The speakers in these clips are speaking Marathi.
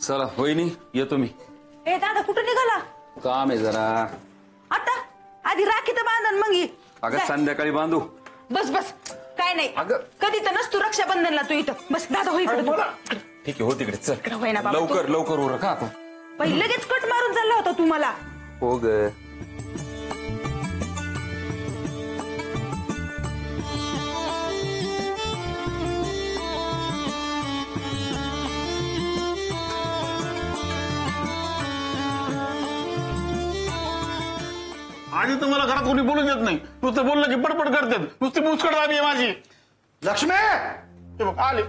चला वहिनी येतो मी. ए दादा कुठं निघाला? काम आहे जरा. आता आधी राखी तर बांधन मग ये. अगं संध्याकाळी बांधू. बस बस काय नाही अगं कधी तर नसतो रक्षाबंधनला तू इथं. बस दादा हो इकडे. ठीक आहे हो तिकडे चल. इकडं होय ना बाबा, लवकर लवकर उरक हा आता. पहिले लगेच कट मारून चालला होता तू मला. हो ग. आधी तर मला घरात कोणी बोलू देत नाही. नुसतं बोललं की पडपड करतात. नुसती मुस्कट दाबी आहे माझी. लक्ष्मी हे बघ आले.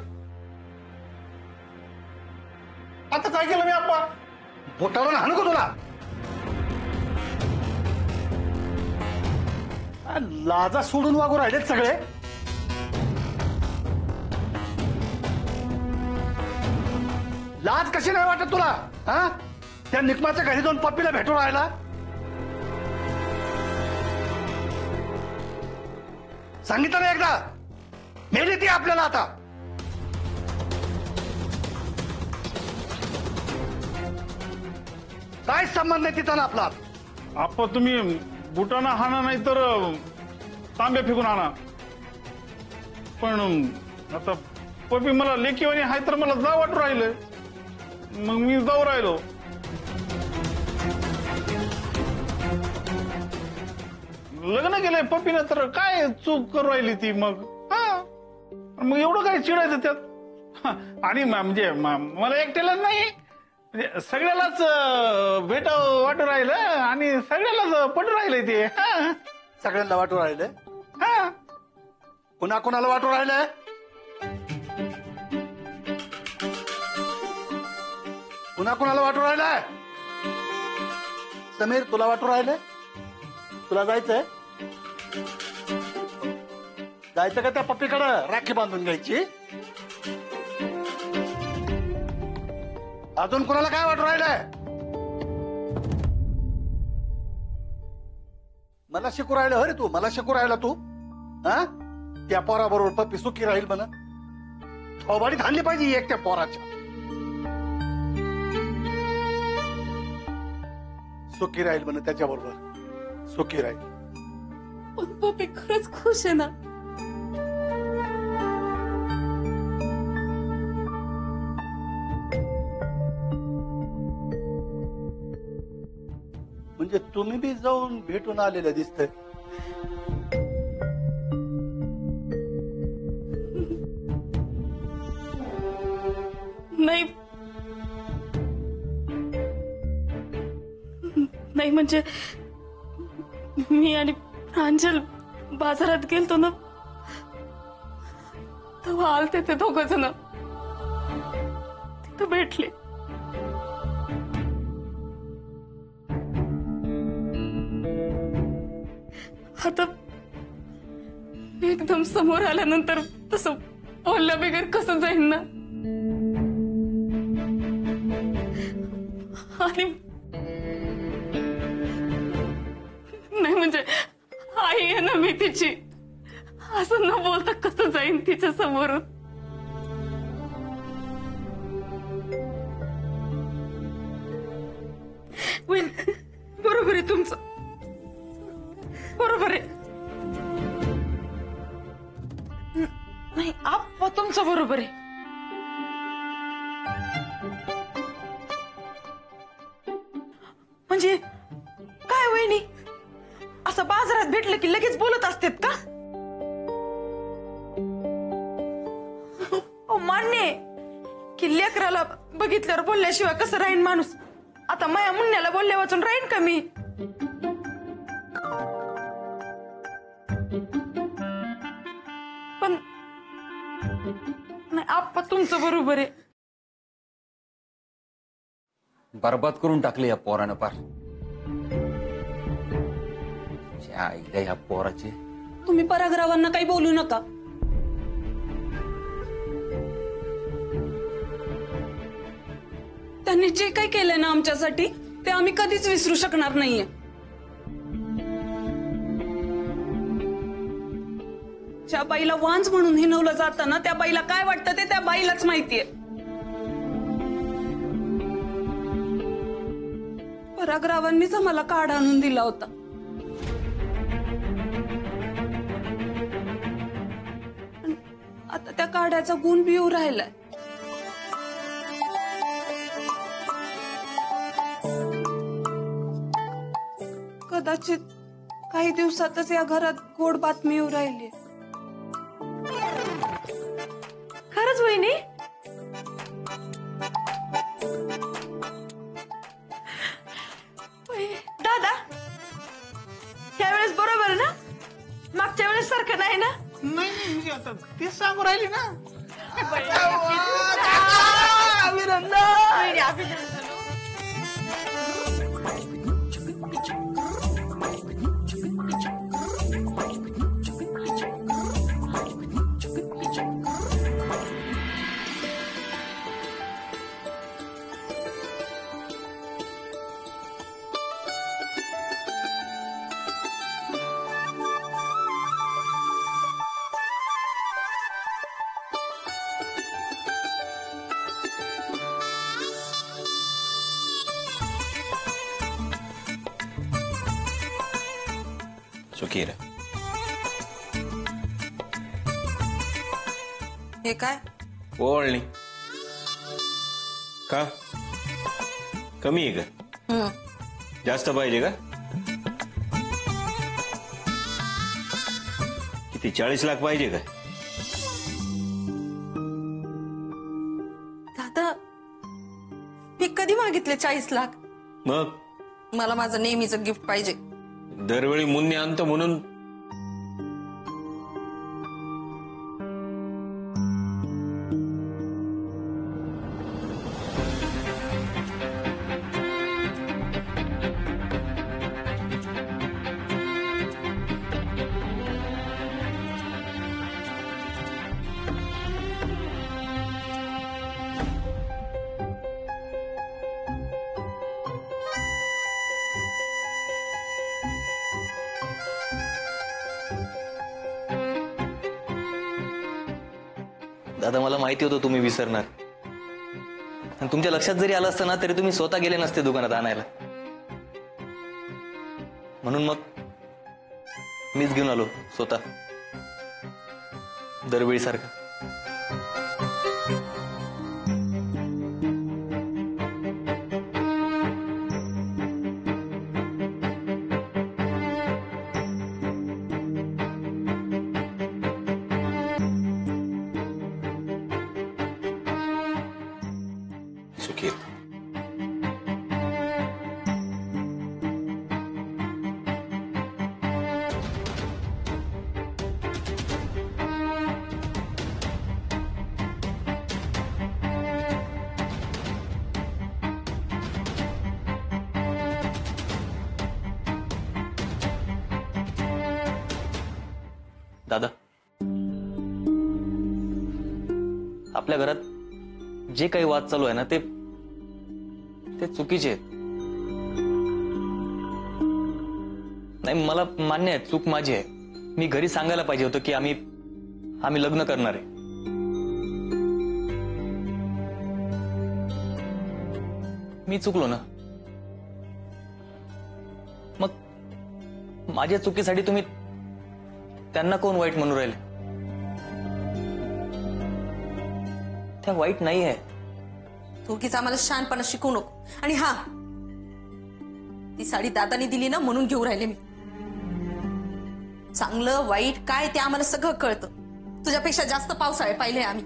आता काय केलं मी आप्पा? बोटावर हाणू का तुला? लाजा सोडून वागू राहिलेत सगळे. लाज कशी नाही वाटत तुला? हा त्या निकमाच्या घरी जाऊन पप्पीला भेटून राहिला. सांगितलं ना एकदा, मेली ती आपल्याला. आता काय संबंध आहे तिथं ना आपला? आप्पा तुम्ही बुटाना हाणा नाही तर तांब्या फेकून आणा. पण आता पप्पी मला लेकीवाणी हाय तर मला जाऊ वाटू राहिलं. मग मी जाऊ राहिलो. लग्न केलंय पप्पीनं तर काय चूक करू राहिली ती मग. हा मग एवढं काय चिडायचं त्यात? आणि म्हणजे मला एकट्याला नाही म्हणजे सगळ्यालाच भेट वाटू राहिलं आणि सगळ्यालाच पटू राहिलंय ते. सगळ्यांना वाटू राहिले. हा कुणा कुणाला वाटू राहिलंय? कुणा कुणाला वाटू राहिलंय? समीर तुला वाटू राहिलंय? तुला जायचंय? जायचं का त्या पप्पीकडं राखी बांधून घ्यायची? अजून कुणाला काय वाटू राहिलंय? मला शिकू राहिलं हो रे तू? मला शिकू राहिला तू? हा त्या पोराबरोबर पप्पी सुखी राहील म्हणा. थोबाडीत हाणली पाहिजे एक त्या पोराच्या. सुखी राहील म्हणा त्याच्याबरोबर. सुखी राहील. पण पप्पी खरंच खुश आहे ना? म्हणजे तुम्ही बी जाऊन भेटून आलेलं दिसतंय. नाही नाही म्हणजे मी आणि प्रांजल बाजारात गेलतो ना तेव्हा आलते ते दोघ जण. तिथं भेटले. आता एकदम समोर आल्यानंतर तसं बोलल्या बिगर कसं जाईन ना. आणि नाही म्हणजे आई आहे ना मी तिची. असं न बोलता कसं जाईन तिच्या समोरून. बरोबर आहे तुमचं. बरोबर आहे. नाही आप्पा तुमचं बरोबर आहे. म्हणजे काय वहिनी असं बाजारात भेटलं की लगेच बोलत असतात का? मान्य आहे की लेकराला बघितल्यावर बोलल्याशिवाय कसं राहीन माणूस. आता माया मुन्याला बोलल्या वाचून राहीन का मी? पण नाही आप्पा तुमचं बरोबर आहे. बरबाद करून टाकले या पोरानं पार. आईला या पोराचे. तुम्ही परागरावांना काही बोलू नका. त्यांनी जे काही केलंय ना आमच्यासाठी ते आम्ही कधीच विसरू शकणार नाहीये. ज्या बाईला वांज म्हणून हिनवलं जातं ना त्या बाईला काय वाटतं ते त्या बाईलाच माहितीये. परागरावांनीच आम्हाला कार्ड आणून दिला होता. पण आता त्या कार्डाचा गुण बी येऊ राहिलाय. कदाचित काही दिवसातच या घरात गोड बातमी येऊ राहिली. खरंच वहिनी? दादा त्यावेळेस बरोबर ना? मागच्या वेळेस सारखं नाही ना? नाही म्हणजे आता तेच सांगू राहिली ना. वहिनी, अभिनंदन. सुखी रे. हे काय? ओळणी का कमी आहे का? जास्त पाहिजे का? किती 40 लाख पाहिजे का? दादा मी कधी मागितले 40 लाख? मग मला माझं नेहमीचं गिफ्ट पाहिजे. दरवेळी मुन्ने आणतो म्हणून. दादा मला माहिती होतं तुम्ही विसरणार. आणि तुमच्या लक्षात जरी आलं असतं ना तरी तुम्ही स्वतः गेले नसते दुकानात आणायला. म्हणून मग मीच घेऊन आलो स्वतः दरवेळी सारखं. सुखी दादा आपल्या घरात जे काही वाद चालू आहे ना ते चुकीचे आहेत. नाही मला मान्य आहे चूक माझी आहे. मी घरी सांगायला पाहिजे होतं की आम्ही लग्न करणार आहे. मी चुकलो ना. मग माझ्या चुकीसाठी तुम्ही त्यांना कोण वाईट म्हणू राहिले? त्या वाईट नाही आहे. तू उगीच आम्हाला शहाणपणा शिकवू नको. आणि हा ती साडी दादानी दिली ना म्हणून घेऊ राहिले मी. चांगलं वाईट काय ते आम्हाला सगळं कळतं. तुझ्यापेक्षा जास्त पावसाळे पाहिले आम्ही.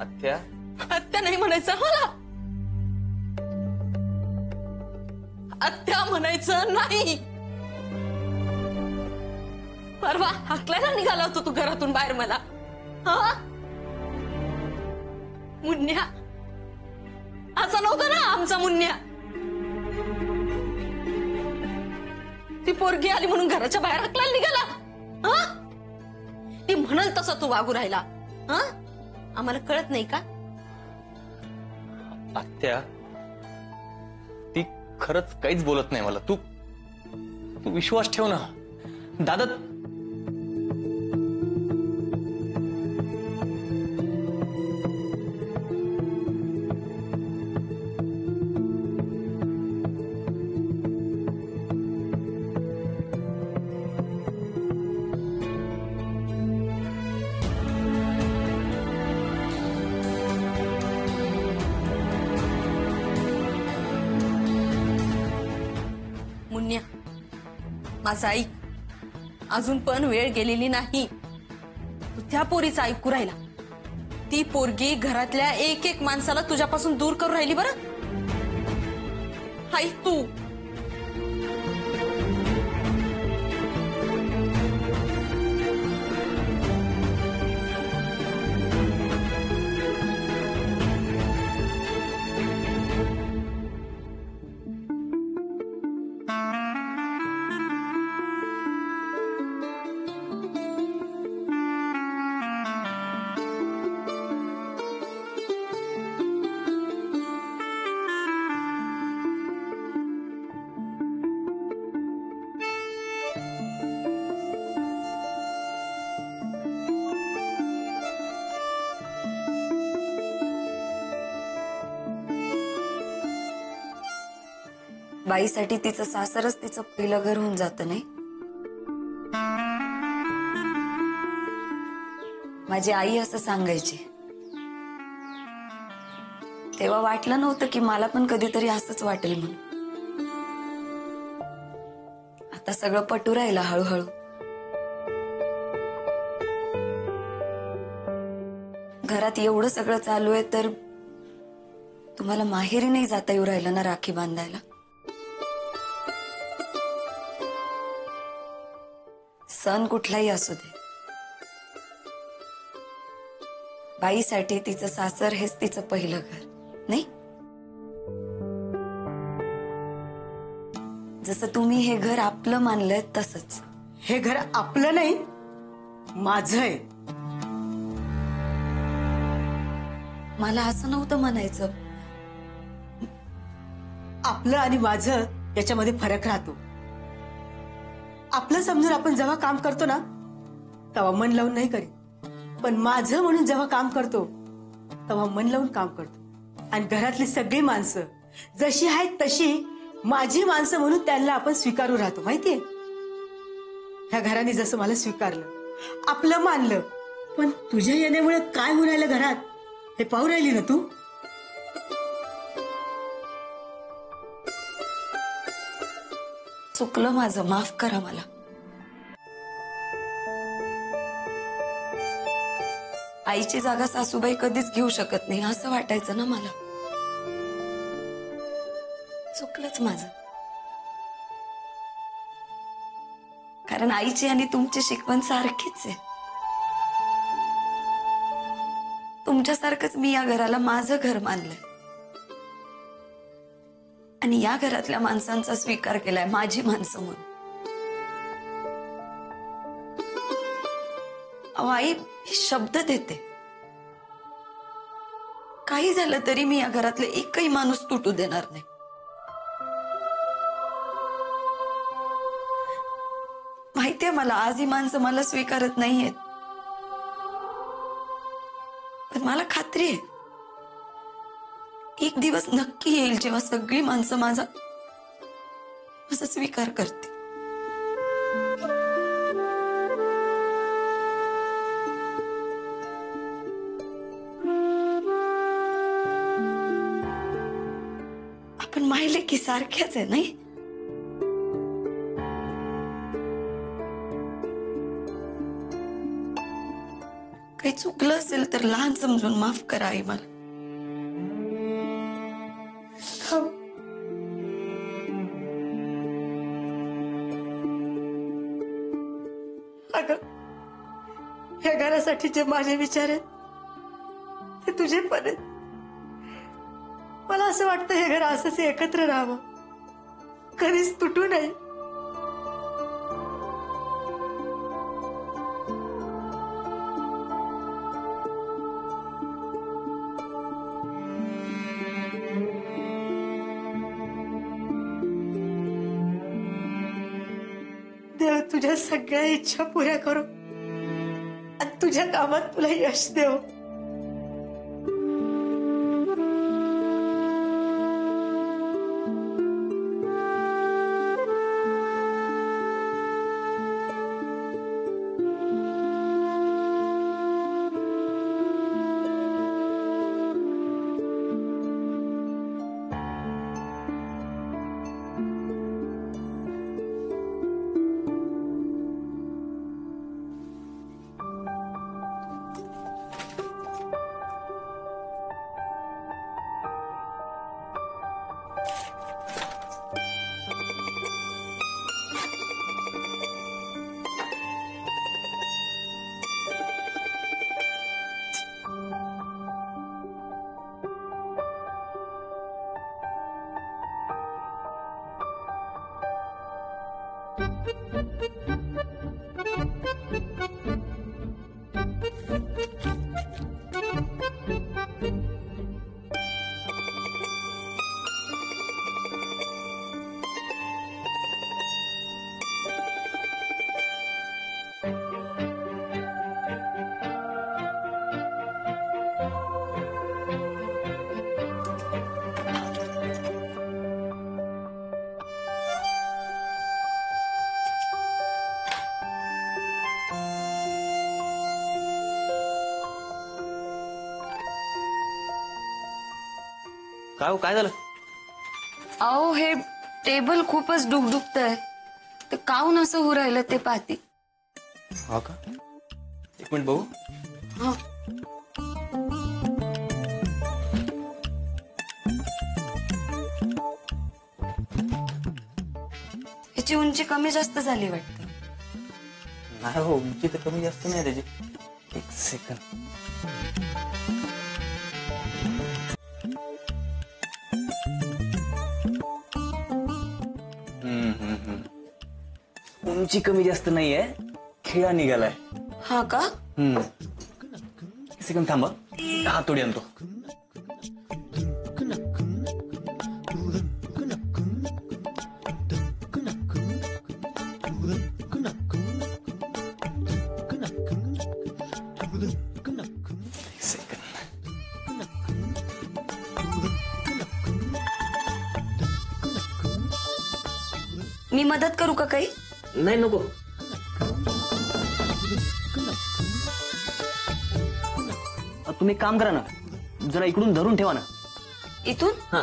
आत्या आत्या नाही म्हणायचं मला. आत्या म्हणायचं नाही. परवा हाकलायला निघाला होता तू घरातून बाहेर मला. हा मुन्या असा नव्हता ना आमचा मुन्या. ती पोरगी आली म्हणून घराच्या बाहेर हाकलायला निघाला. हा ती म्हणाल तसा तू वागू राहिला. हा आम्हाला कळत नाही का? आत्या ती खरंच काहीच बोलत नाही मला. तू विश्वास ठेव ना दादा. माझं ऐक, अजून पण वेळ गेलेली नाही. तू त्या पोरीचं ऐकू राहिला. ती पोरगी घरातल्या एक एक माणसाला तुझ्यापासून दूर करून राहिली. बरं ऐक तू. बाईसाठी तिचं सासरच तिचं पहिलं घर होऊन जातं नाही. माझी आई असं सांगायची. तेव्हा वाटलं नव्हतं की मला पण कधीतरी असंच वाटेल म्हणून. आता सगळं पटू राहिलं हळूहळू. घरात एवढं सगळं चालू आहे तर तुम्हाला माहेरी नाही जाता येऊ राहिलं ना राखी बांधायला. सण कुठलाही असू दे, बाईसाठी तिचं सासर हेच तिचं पहिलं घर नाही. जसं तुम्ही हे घर आपलं मानलंय तसंच हे घर आपलं नाही, माझं आहे. मला असं नव्हतं म्हणायचं. आपलं आणि माझं याच्यामध्ये फरक राहतो. आपलं समजून आपण जेव्हा काम करतो ना तेव्हा मन लावून नाही करीत, पण माझं म्हणून जेव्हा काम करतो तेव्हा मन लावून काम करतो. आणि घरातली सगळी माणसं जशी आहेत तशी माझी माणसं म्हणून त्यांना आपण स्वीकारू राहतो. माहितीये, ह्या घराने जसं मला स्वीकारलं, आपलं मानलं, पण तुझ्या येण्यामुळे काय होऊन राहिलं घरात हे पाहू राहिली ना तू. चुकलं माझं, माफ करा मला. आईची जागा सासूबाई कधीच घेऊ शकत नाही असं वाटायचं ना मला. चुकलंच माझं. कारण आईची आणि तुमची शिकवण सारखीच आहे. तुमच्यासारखंच मी या घराला माझं घर मानलंय आणि या घरातल्या माणसांचा स्वीकार केलाय माझी माणसं म्हणून. आई शब्द देते, काही झालं तरी मी या घरातले एकही माणूस तुटू देणार नाही. माहितीये मला आज ही माणसं मला स्वीकारत नाहीयेत, पण मला खात्री आहे एक दिवस नक्की येईल जेव्हा सगळी माणसं माझा स्वीकार करते. आपण माहिले की सारख्याच आहे नाही. काही चुकलं असेल तर लहान समजून माफ करा आई मला. अगं, ह्या घरासाठी जे माझे विचार आहेत ते तुझे पण आहेत. मला असं वाटतं हे घर असंच एकत्र राहावं, कधीच तुटू नये. देव तुझ्या सगळ्या इच्छा पुऱ्या करो आणि तुझ्या कामात तुला यश देव. काय झालं? अहो हे टेबल खूपच डुकडुकतंय. ते काहून असं होऊ राहिलं ते पाहते. हा का? एक मिनिट बघू. हा. याची उंची कमी जास्त झाली वाटतं. नाही हो, उंची तर कमी जास्त नाही त्याची. एक सेकंड. उंची कमी जास्त नाहीये, खिळा निघालाय. हा का? एक सेकंड थांबा, हातोडी आणतो. मी मदत करू का काही? नाही नको. तुम्ही काम करा ना, जरा इकडून धरून ठेवा ना. इथून? हा.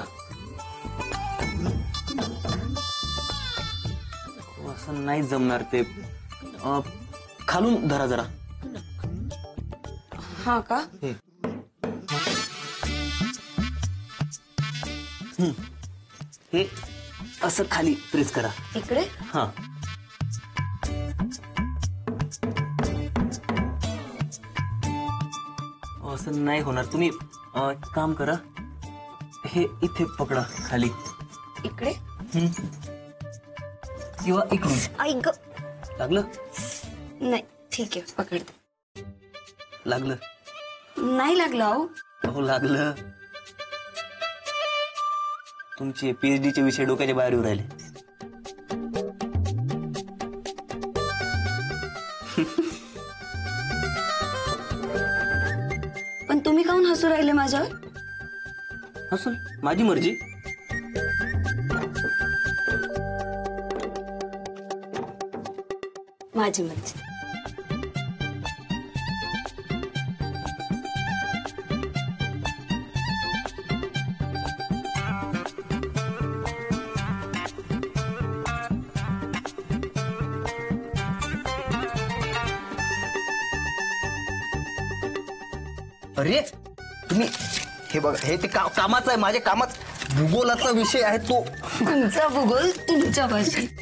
असं नाही जमणार ते. खालून धरा जरा. हा का? हे असं खाली प्रेस करा. इकडे? हा. असं नाही होणार. तुम्ही काम करा, हे इथे पकडा खाली. इकडे? किंवा इकडून. ऐक. लागलं? नाही ठीक आहे, पकडते. लागलं? नाही लागलं अहो. हो लागलं. तुमचे PhD चे विषय डोक्याच्या बाहेर येऊ राहिले. पण तुम्ही काहून हसू राहिले माझ्यावर? हसून माझी मर्जी. माझी मर्जी. अरे तुम्ही हे बघा, हे ते कामाचं आहे, माझ्या कामात भूगोलाचा विषय आहे तो. तुमचा भूगोल तुमच्या भाषेत.